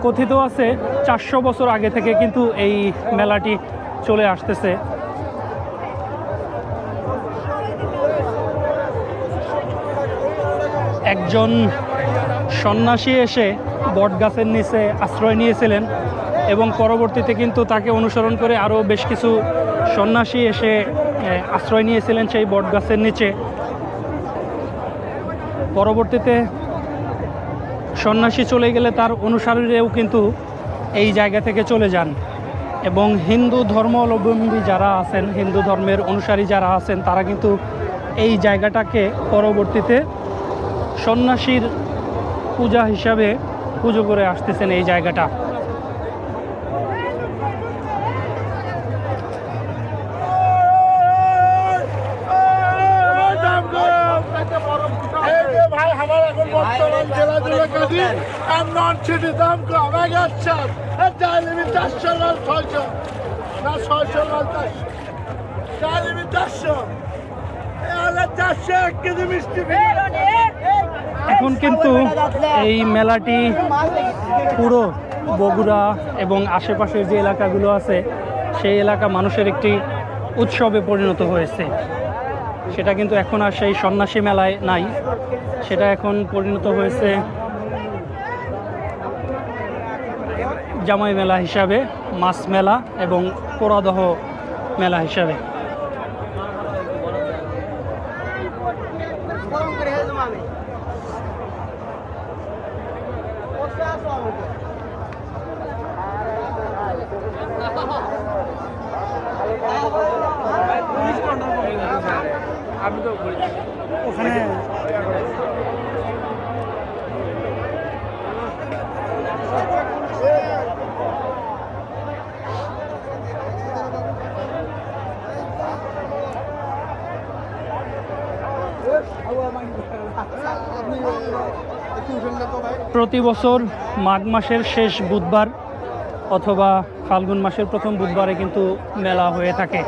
কথিত আছে 400 বছর আগে থেকে কিন্তু এই মেলাটি চলে আসতেছে। একজন সন্ন্যাসী এসে বটগাছের নিচে আশ্রয় নিয়েছিলেন এবং পরবর্তীতে কিন্তু তাকে অনুসরণ করে আরও বেশ কিছু সন্ন্যাসী এসে আশ্রয় নিয়েছিলেন সেই বটগাছের নিচে। পরবর্তীতে সন্ন্যাসী চলে গেলে তার অনুসারীরাও কিন্তু এই জায়গা থেকে চলে যান এবং হিন্দু ধর্মাবলম্বী যারা আছেন, হিন্দু ধর্মের অনুসারী যারা আছেন, তারা কিন্তু এই জায়গাটাকে পরবর্তীতে সন্ন্যাসীর পূজা হিসাবে পুজো করে আসতেছেন এই জায়গাটা। এখন কিন্তু এই মেলাটি পুরো বগুড়া এবং আশেপাশের যে এলাকাগুলো আছে সেই এলাকা মানুষের একটি উৎসবে পরিণত হয়েছে। সেটা কিন্তু এখন আর সেই সন্ন্যাসী মেলায় নাই, সেটা এখন পরিণত হয়েছে জামাই মেলা হিসাবে, মাছ মেলা এবং পোড়াদহ মেলা হিসাবে। ওখানে প্রতি বছর মাঘ মাসের শেষ বুধবার অথবা ফাল্গুন মাসের প্রথম বুধবারে কিন্তু মেলা হয়ে থাকে।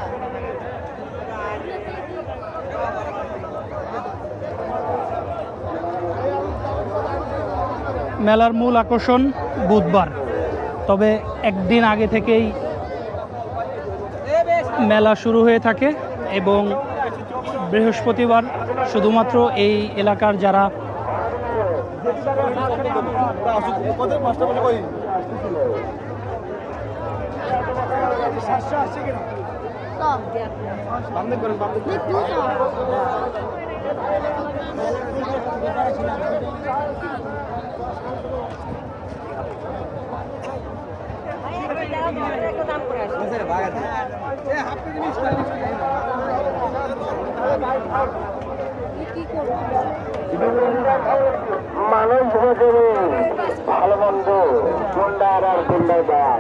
মেলার মূল আকর্ষণ বুধবার, তবে একদিন আগে থেকেই মেলা শুরু হয়ে থাকে এবং বৃহস্পতিবার শুধুমাত্র এই এলাকার যারা মানুষ ভালো মন্দ গুন্ডার আর গুন্ডায় দেয়।